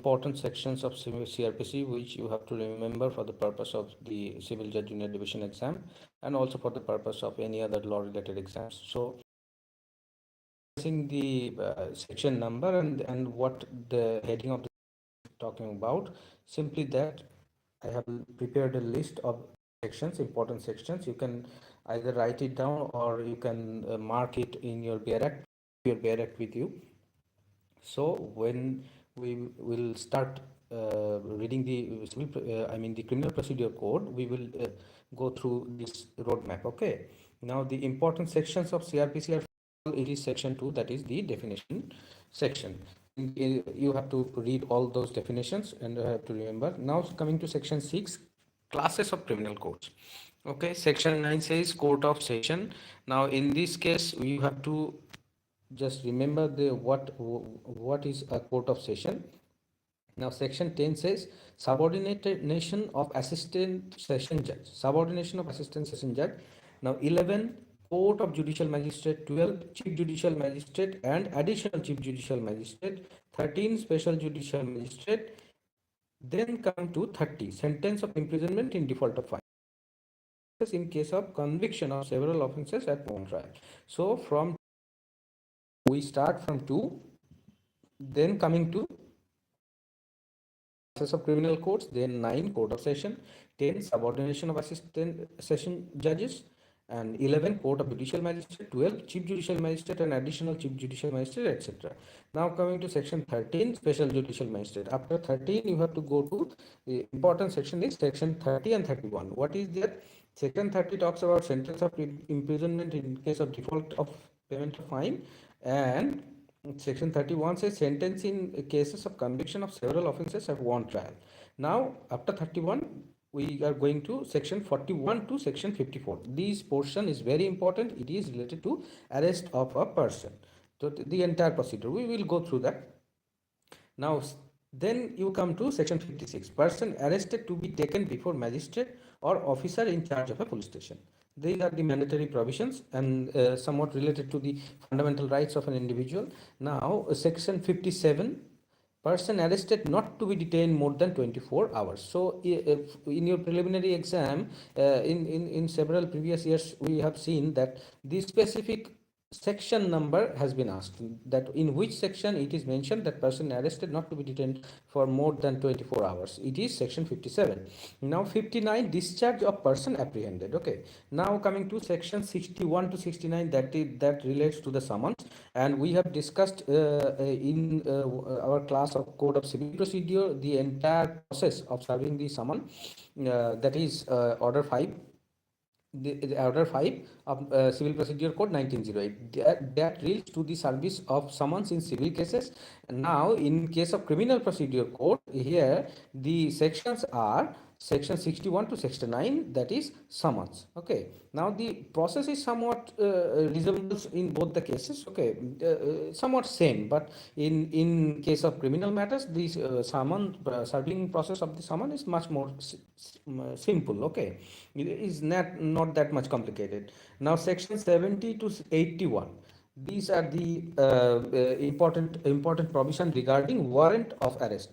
important sections of CRPC which you have to remember for the purpose of the Civil Judge Junior Division exam and also for the purpose of any other law related exams. So seeing the section number and what the heading of the talking about, simply that I have prepared a list of sections, important sections. You can either write it down or you can mark it in your Bear Act with you. So when we will start reading the the criminal procedure code, we will go through this roadmap. Okay. Now the important sections of CRPC are, it is section 2, that is the definition section. You have to read all those definitions and have to remember. Now coming to section 6, classes of criminal courts. Okay, section 9 says court of session. Now in this case you have to just remember the what is a court of session. Now section 10 says subordination of assistant session judge. Subordination of assistant session judge. Now 11, court of judicial magistrate. 12, chief judicial magistrate and additional chief judicial magistrate. 13, special judicial magistrate. Then coming to 30, sentence of imprisonment in default of fine in case of conviction of several offences at one trial. So from we start from 2, then coming to classes of criminal courts, then 9, court of session, 10, subordination of assistant session judges, and 11, court of judicial magistrate, 12, chief judicial magistrate and additional chief judicial magistrate, etc. Now coming to section 13, special judicial magistrate. After 13 you have to go to the important section is section 30 and 31. What is there? Section 30 talks about sentence of imprisonment in case of default of payment of fine, and section 31 says sentence in cases of conviction of several offences at one trial. Now after 31 we are going to section 41 to section 54. This portion is very important. It is related to arrest of a person. So the entire procedure we will go through that. Now then you come to section 56, person arrested to be taken before magistrate or officer in charge of a police station. These are the mandatory provisions and somewhat related to the fundamental rights of an individual. Now section 57, person arrested not to be detained more than 24 hours. So if in your preliminary exam in several previous years we have seen that this specific section number has been asked, that in which section it is mentioned that person arrested not to be detained for more than 24 hours. It is section 57. Now 59, discharge of person apprehended. Okay, now coming to section 61 to 69, that relates to the summons, and we have discussed in our class of code of civil procedure the entire process of serving the summon, that is order 5, the order 5 of civil procedure code 1908, that relates to the service of summons in civil cases. Now in case of criminal procedure code, here the sections are section 61 to 69, that is summons. Okay, now the process is somewhat resembles in both the cases. Okay, somewhat same, but in case of criminal matters, this summon serving process of the summon is much more simple. Okay, it is not that much complicated. Now section 70 to 81, these are the important provision regarding warrant of arrest,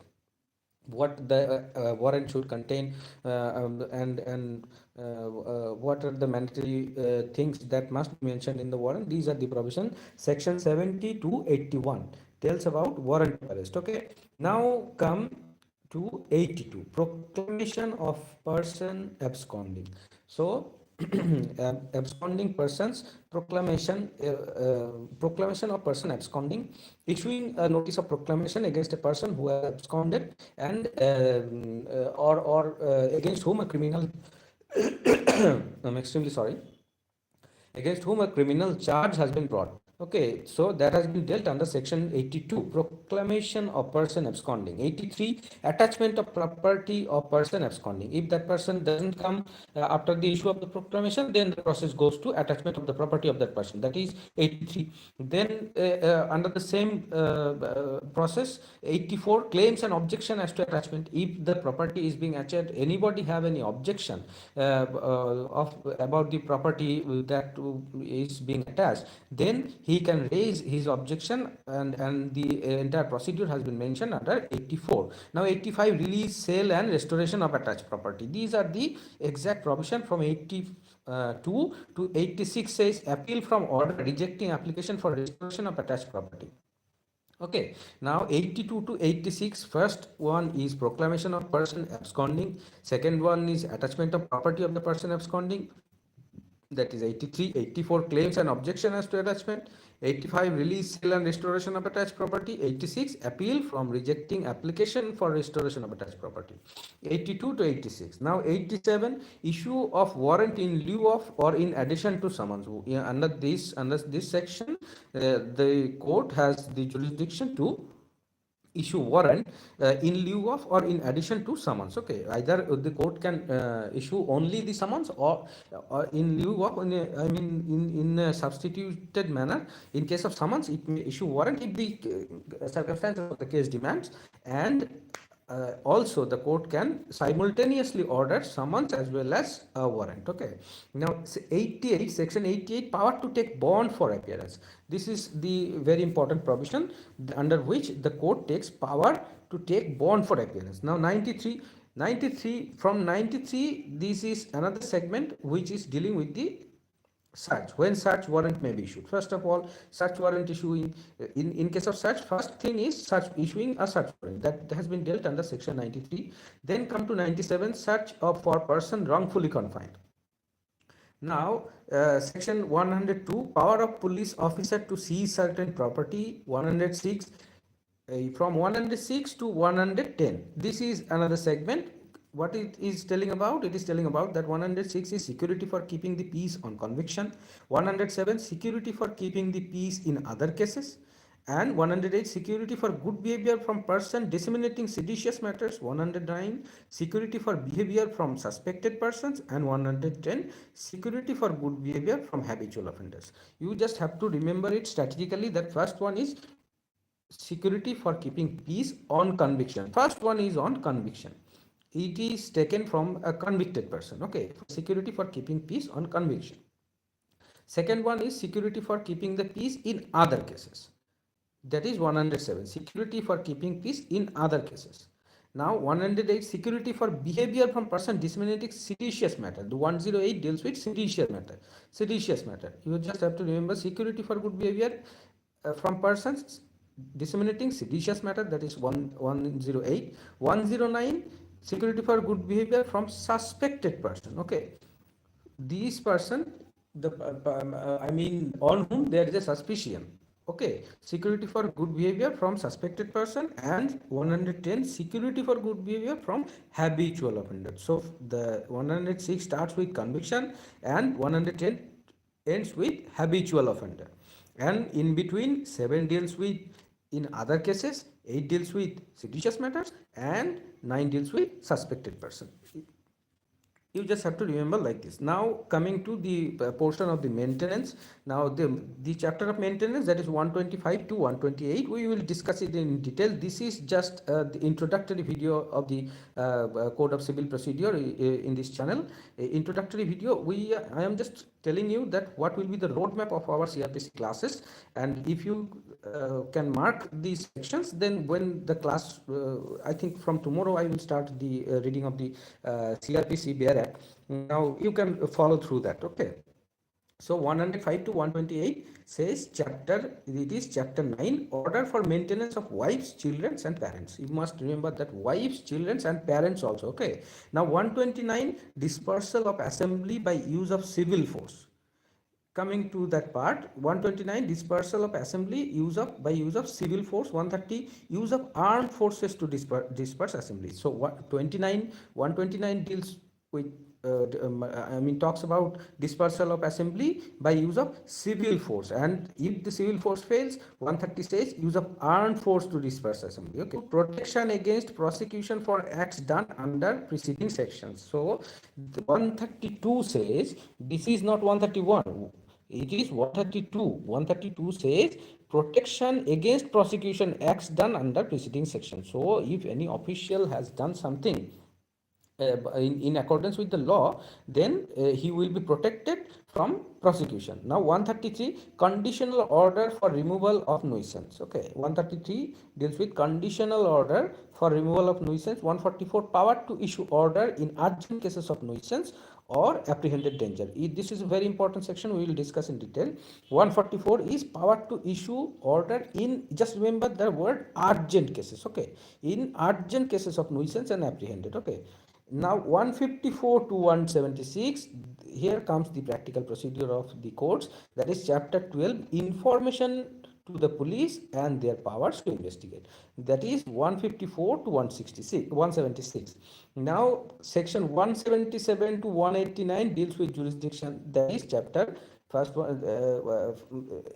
what the warrant should contain, and what are the mandatory things that must be mentioned in the warrant. These are the provision. Section 70 to 81 tells about warrant of arrest. Okay, now come to 82, proclamation of person absconding. So absconding persons, proclamation of person absconding, issuing a notice of proclamation against a person who has absconded and or against whom a criminal I'm extremely sorry, against whom a criminal charge has been brought. Okay, so that has been dealt under section 82, proclamation of person absconding. 83, attachment of property of person absconding. If that person doesn't come after the issue of the proclamation, then the process goes to attachment of the property of that person. That is 83. Then under the same process, 84, claims and objection as to attachment. If the property is being attached, anybody have any objection about the property that is being attached, then he can raise his objection, and the entire procedure has been mentioned under 84. Now 85, release, sale and restoration of attached property. These are the exact provision from 82 to 86 says appeal from order rejecting application for restoration of attached property. Okay, now 82 to 86, first one is proclamation of person absconding, second one is attachment of property of the person absconding, that is 83. 84, claims and objection as to attachment. 85, release, sale and restoration of attached property. 86, appeal from rejecting application for restoration of attached property. 82 to 86. Now 87, issue of warrant in lieu of or in addition to summons. Under this section, the court has the jurisdiction to issue warrant in lieu of or in addition to summons. Okay, either the court can issue only the summons, or in lieu of, in a substituted manner. In case of summons, it may issue warrant if the circumstances of the case demands, and also the court can simultaneously order summons as well as a warrant. Okay, now 88, section 88, power to take bond for appearance. This is the very important provision under which the court takes power to take bond for appearance. Now 93, from 93, this is another segment which is dealing with the search, when search warrant may be issued. First of all, search warrant issuing, in case of search, first thing is search, issuing a search warrant, that has been dealt under section 93. Then come to 97, search of for person wrongfully confined. Now section 102, power of police officer to seize certain property. 106, from 106 to 110, this is another segment. What it is telling about? It is telling about that 106 is security for keeping the peace on conviction. 107, security for keeping the peace in other cases. And 108, security for good behavior from person disseminating seditious matters. 109, security for behavior from suspected persons. And 110, security for good behavior from habitual offenders. You just have to remember it strategically, that first one is security for keeping peace on conviction. First one is on conviction. It is taken from a convicted person. Okay, security for keeping peace on conviction. Second one is security for keeping the peace in other cases. That is 107, security for keeping peace in other cases. Now 108, security for behavior from person disseminating seditious matter. The 108 deals with seditious matter. Seditious matter. You just have to remember security for good behavior from persons disseminating seditious matter. That is 108. 109, security for good behavior from suspected person. Okay, this person, on whom there is a suspicion. Okay, security for good behavior from suspected person. And 110, security for good behavior from habitual offender. So the 106 starts with conviction and 110 ends with habitual offender. And in between, 7 deals with in other cases, 8 deals with seditious matters, and 9 deals with suspected person. You just have to remember like this. Now coming to the portion of the maintenance. Now the chapter of maintenance, that is 125 to 128, we will discuss it in detail. This is just the introductory video of the code of civil procedure in this channel. Introductory video. I am just telling you that what will be the roadmap of our CRPC classes, and if you can mark these sections, then when the class, I think from tomorrow I will start the reading of the CRPC bare act. Now you can follow through that. Okay, so 105 to 128 says it is chapter 9, order for maintenance of wives, children and parents. You must remember that wives, children and parents also. Okay, now 129, dispersal of assembly by use of civil force. Coming to that part, 129, dispersal of assembly by use of civil force. 130, use of armed forces to disperse assembly. So 129 deals with talks about dispersal of assembly by use of civil force, and if the civil force fails, 130 says use of armed force to disperse assembly. Okay, protection against prosecution for acts done under preceding sections. So 132 says, this is not 131, it is 132. 132 says protection against prosecution acts done under preceding section. So if any official has done something in accordance with the law, then he will be protected from prosecution. Now 133, conditional order for removal of nuisance. Okay, 133 deals with conditional order for removal of nuisance. 144, power to issue order in urgent cases of nuisance or apprehended danger. This is a very important section, we will discuss in detail. 144 is power to issue order in, just remember the word urgent cases. Okay, in urgent cases of nuisance and apprehended. Okay, now 154 to 176, here comes the practical procedure of the courts, that is chapter 12, information to the police and their powers to investigate. That is 154 to 176. Now section 177 to 189 deals with jurisdiction, that is chapter first one,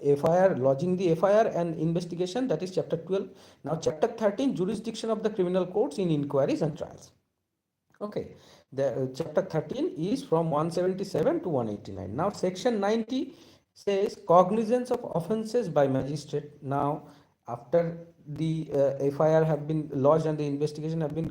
FIR, lodging the FIR and investigation, that is chapter 12. Now chapter 13, jurisdiction of the criminal courts in inquiries and trials. Okay, the chapter 13 is from 177 to 189. Now section 90 says cognizance of offences by magistrate. Now after the FIR have been lodged and the investigation have been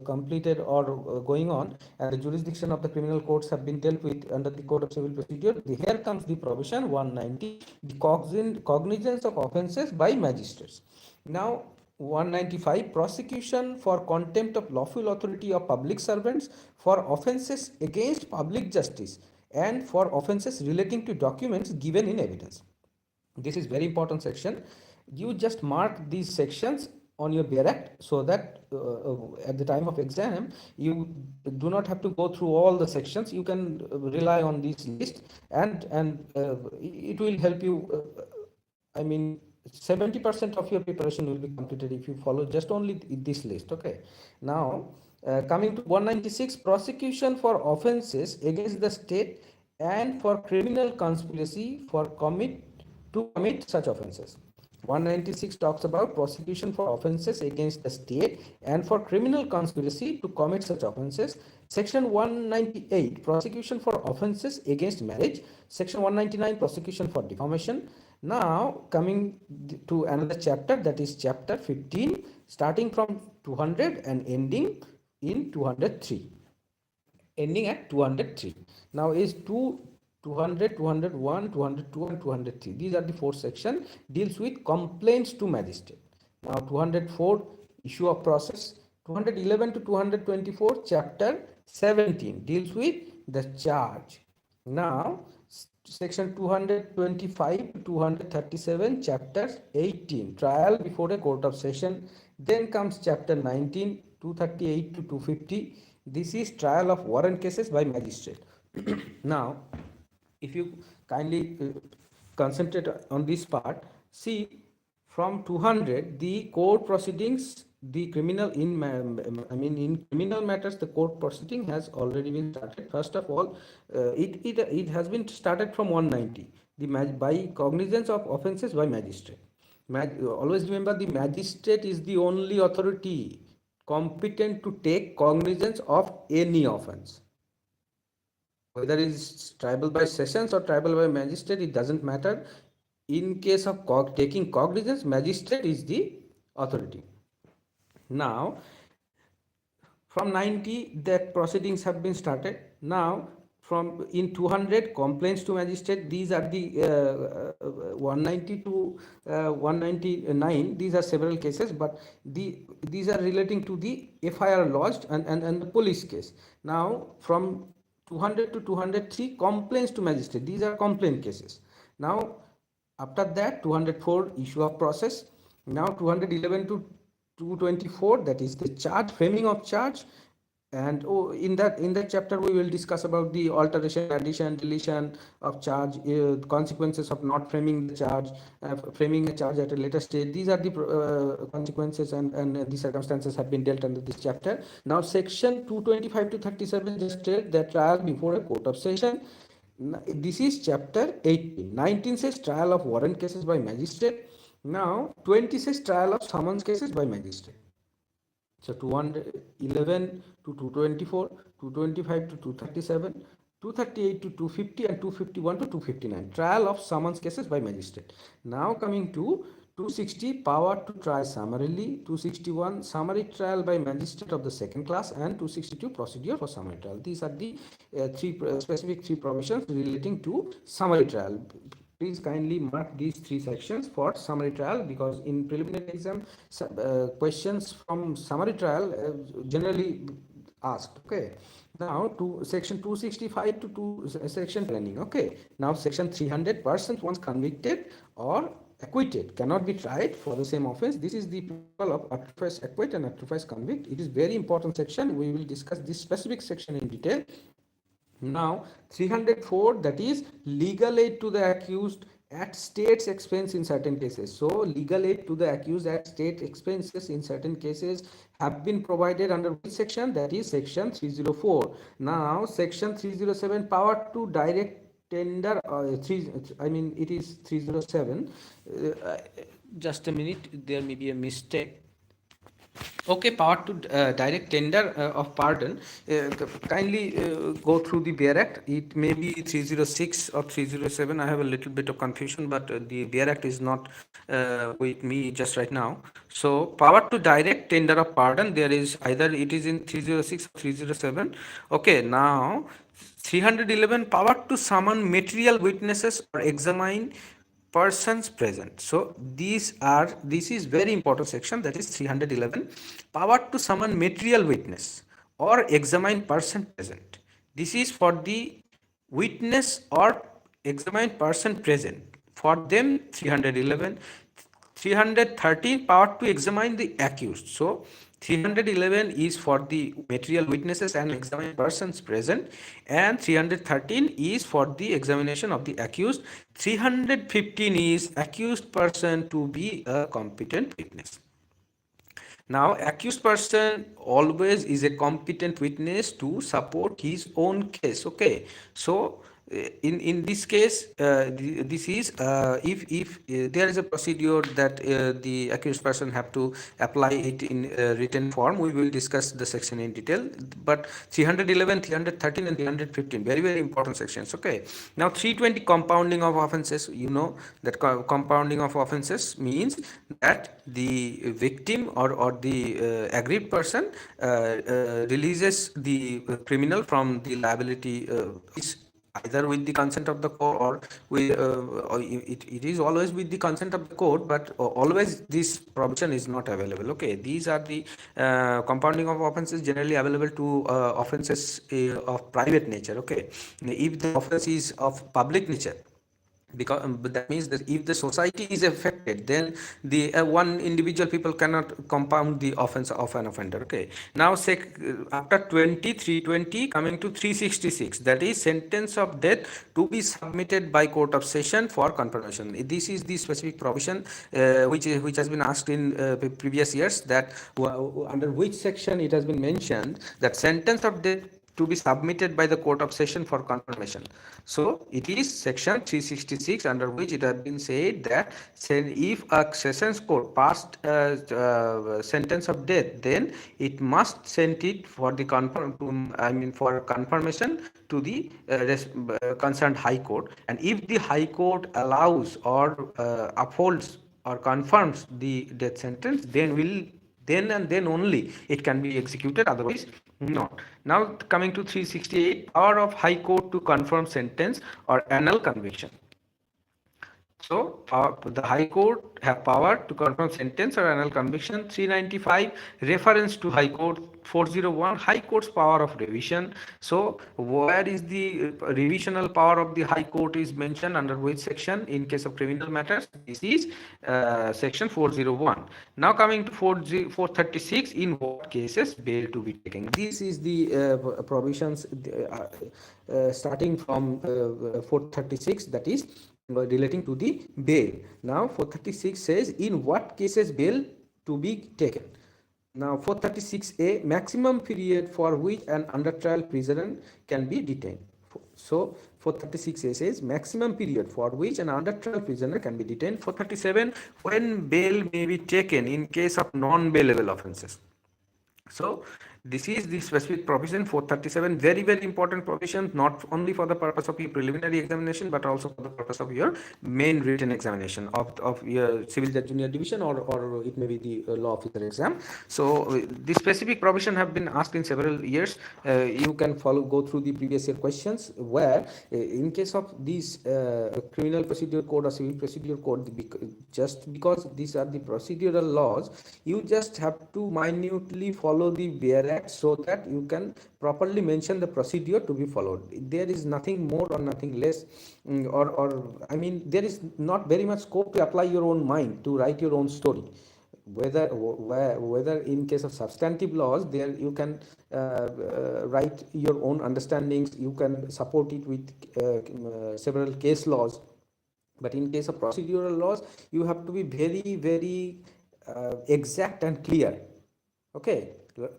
completed or going on, and the jurisdiction of the criminal courts have been dealt with under the Code of Civil Procedure, here comes the provision 190, the cognizance of offences by magistrates. Now 195, prosecution for contempt of lawful authority of public servants for offences against public justice and for offences relating to documents given in evidence. This is very important section. You just mark these sections on your bare act, so that at the time of exam you do not have to go through all the sections. You can rely on this list, and it will help you. I mean, 70% of your preparation will be completed if you follow just only this list. Okay, now coming to 196, prosecution for offences against the state and for criminal conspiracy for commit such offences. 196 talks about prosecution for offences against the state and for criminal conspiracy to commit such offences. Section 198, prosecution for offences against marriage. Section 199, prosecution for defamation. Now coming to another chapter, that is chapter 15, starting from 200 and ending in 203, ending at 203. Now is 200, 201, 202 and 203. These are the four sections, deals with complaints to magistrate. Now 204, issue of process. 211 to 224, chapter 17, deals with the charge. Now section 225 to 237, chapter 18, trial before a court of session. Then comes chapter 19, 238 to 250. This is trial of warrant cases by magistrate. Now if you kindly concentrate on this part, see from 200 the court proceedings, the criminal in criminal matters, the court proceeding has already been started. First of all, it has been started from 190, the by cognizance of offences by magistrate. Always remember, the magistrate is the only authority competent to take cognizance of any offence. Whether it is tribal by sessions or tribal by magistrate, it doesn't matter. In case of taking cognizance, magistrate is the authority. Now from 90 that proceedings have been started. Now from in 200, complaints to magistrate, these are the 190 to 199, these are several cases, but these are relating to the FIR lodged and the police case. Now from 200 to 203, complaints to magistrate, these are complaint cases. Now after that 204, issue of process. Now 211 to 224, that is the charge, framing of charge. And in that chapter we will discuss about the alteration, addition, deletion of charge, consequences of not framing the charge, framing a charge at a later stage. These are the consequences and the circumstances have been dealt under this chapter. Now section 225 to 37 just state that trial before a court of session. This is chapter 18. 19 says trial of warrant cases by magistrate. Now 20 says trial of summons cases by magistrate. So 211 to 224, 225 to 237, 238 to 250 and 251 to 259, trial of summons cases by magistrate. Now coming to 260 power to try summarily, 261 summary trial by magistrate of the second class, and 262 procedure for summary trial. These are the specific three provisions relating to summary trial. Please kindly mark these three sections for summary trial, because in preliminary exam questions from summary trial generally asked. Okay, now to section 265 to section planning. Okay, now section 300, persons once convicted or acquitted cannot be tried for the same offense. This is the principle of atrofes acquit and atrofes convict. It is very important section. We will discuss this specific section in detail. Now 304, that is legal aid to the accused at state's expense in certain cases. So legal aid to the accused at state expenses in certain cases have been provided under which section? That is section 304. Now section 307, power to direct tender, it is 307. Just a minute, there may be a mistake. Okay, power to direct tender of pardon. Kindly go through the Bear Act. It may be 306 or 307. I have a little bit of confusion, but the Bear Act is not with me just right now. So, power to direct tender of pardon, there is either it is in 306 or 307. Okay, now 311, power to summon material witnesses or examine persons present. So this is very important section, that is 311, power to summon material witness or examine person present. This is for the witness or examined person present. For them 311. 313, power to examine the accused. So 311 is for the material witnesses and examined persons present, and 313 is for the examination of the accused. 315 is accused person to be a competent witness. Now, accused person always is a competent witness to support his own case. Okay, so in this case, this is if there is a procedure that the accused person have to apply it in written form. We will discuss the section in detail. But 311, 313, and 315, very very important sections. Okay, now 320, compounding of offences. You know that compounding of offences means that the victim or the aggrieved person releases the criminal from the liability, is either with the consent of the court or with it is always with the consent of the court, but always this provision is not available. Okay, these are the compounding of offences generally available to offences of private nature. Okay, if the offence is of public nature, because but that means that if the society is affected, then the one individual people cannot compound the offense of an offender. Okay, now after 320, coming to 366, that is sentence of death to be submitted by court of session for confirmation. This is the specific provision which has been asked in previous years, that under which section it has been mentioned that sentence of death to be submitted by the court of session for confirmation. So it is section 366, under which it has been said that if a sessions court passed sentence of death, then it must send it for the for confirmation to the concerned high court. And if the high court allows or upholds or confirms the death sentence, then and then only it can be executed, otherwise not. Now coming to 368, power of high court to confirm sentence or annul conviction. So the High Court have power to confirm sentence or annul conviction. 395, reference to High Court. 401, High Court's power of revision. So where is the revisional power of the High Court is mentioned under which section in case of criminal matters? This is section 401. Now coming to 436, in what cases bail to be taken. This is the provisions starting from 436, that is relating to the bail. Now 436 says in what cases bail to be taken. Now 436A, maximum period for which an under trial prisoner can be detained. So 436A says maximum period for which an under trial prisoner can be detained. 437, when bail may be taken in case of non-bailable offences. So this is the specific provision 437, very very important provision, not only for the purpose of your preliminary examination but also for the purpose of your main written examination of your civil judge junior division, or it may be the law officer exam. So the specific provision have been asked in several years. You can follow go through the previous year questions where in case of these criminal procedure code or civil procedure code, just because these are the procedural laws, you just have to minutely follow the bare act so that you can properly mention the procedure to be followed. There is nothing more or nothing less. Or I mean, there is not very much scope to apply your own mind to write your own story. Whether in case of substantive laws, there you can write your own understandings, you can support it with several case laws. But in case of procedural laws, you have to be very very exact and clear. Okay,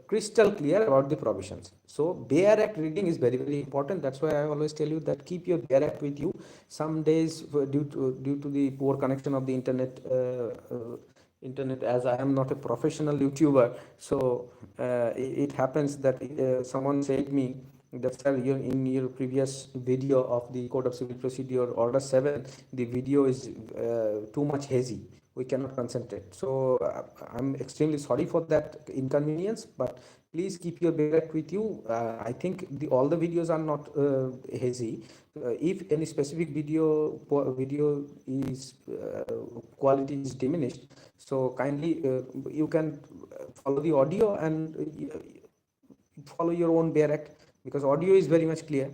crystal clear about the provisions. So bare act reading is very very important. That's why I always tell you that keep your bare act with you. Some days due to the poor connection of the internet, as I am not a professional YouTuber, so it happens that someone said me that, sir, in your previous video of the Code of Civil Procedure Order 7, the video is too much hazy, we cannot concentrate. So I'm extremely sorry for that inconvenience, but please keep your bare act with you. I think all the videos are not hazy. If any specific video is quality is diminished, so kindly you can follow the audio and follow your own bare act, because audio is very much clear.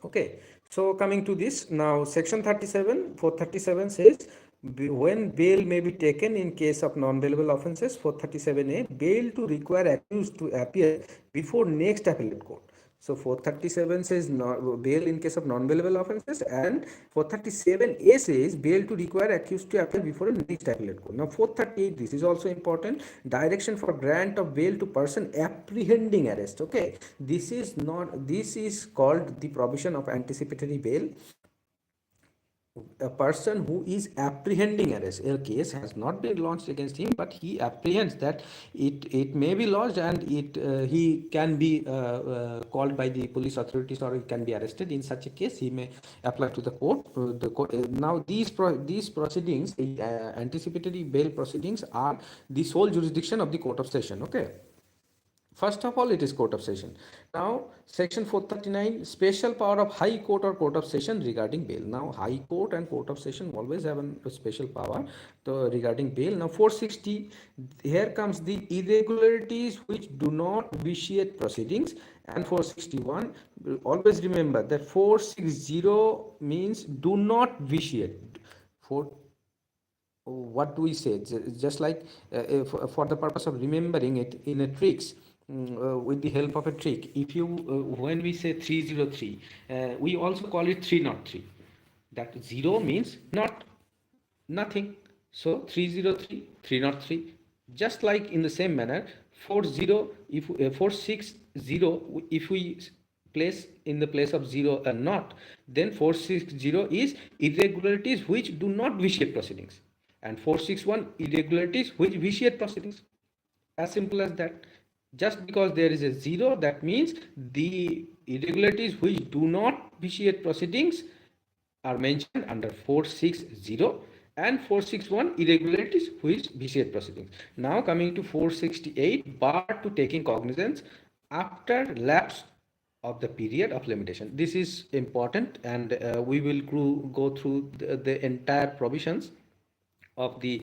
Okay, so coming to this now, section 37 437 says when bail may be taken in case of non-bailable offences. 437A, bail to require accused to appear before next appellate court. So 437 says bail in case of non-bailable offences, and 437A says bail to require accused to appear before a next appellate court. Now 438, this is also important, direction for grant of bail to person apprehending arrest. Okay, this is called the provision of anticipatory bail. A person who is apprehending arrest, a case has not been launched against him, but he apprehends that it may be lodged, and he can be called by the police authorities, or he can be arrested. In such a case, he may apply to the court. Now these proceedings, anticipatory bail proceedings, are the sole jurisdiction of the court of session. Okay. First of all, it is court of session. Now, section 439, special power of high court or court of session regarding bail. Now, high court and court of session always have a special power regarding bail. Now, 460, here comes the irregularities which do not vitiate proceedings. And 461, always remember that 460 means do not vitiate. What do we say? Just like for the purpose of remembering it in a tricks, with the help of a trick, if you when we say 303, we also call it 303. That 0 means not, nothing. So 303, 303. Just like in the same manner, 40, if 460, if we place in the place of 0 and not, then 460 is irregularities which do not vitiate proceedings, and 461 irregularities which vitiate proceedings. As simple as that. Just because there is a 0, that means the irregularities which do not vitiate proceedings are mentioned under 460, and 461 irregularities which vitiate proceedings. Now coming to 468, bar to taking cognizance after lapse of the period of limitation. This is important, and we will go through the entire provisions of the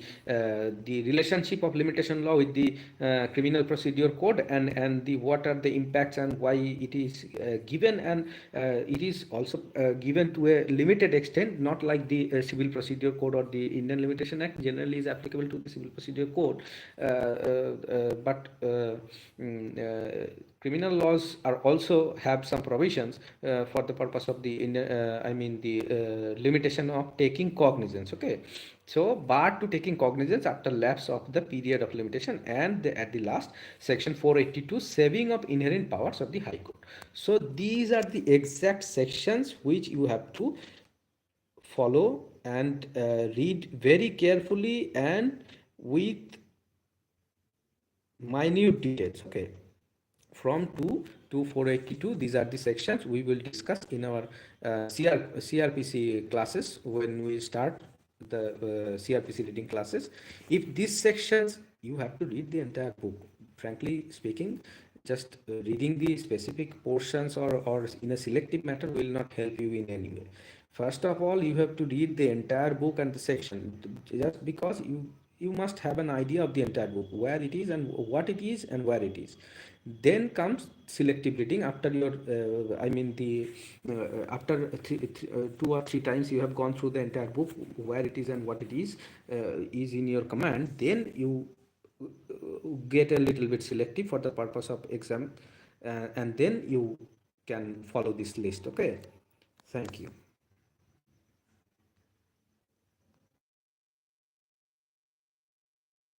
relationship of limitation law with the criminal procedure code, and the what are the impacts and why it is given, and it is also given to a limited extent, not like the civil procedure code or the Indian Limitation Act generally is applicable to the civil procedure code, but criminal laws are also have some provisions for the purpose of the limitation of taking cognizance. Okay, so bar to taking cognizance after lapse of the period of limitation, and at the last, section 482, saving of inherent powers of the High Court. So these are the exact sections which you have to follow and read very carefully and with minute details. Okay, from 2 to 482, these are the sections we will discuss in our CRPC classes when we start the CRPC reading classes. If these sections, you have to read the entire book. Frankly speaking, just reading the specific portions or in a selective matter will not help you in any way. First of all, you have to read the entire book and the section, just because you must have an idea of the entire book, where it is and what it is and where it is. Then comes selective reading. After your I mean the after two or three times you have gone through the entire book, where it is and what it is in your command, then you get a little bit selective for the purpose of exam, and then you can follow this list. Okay, thank you.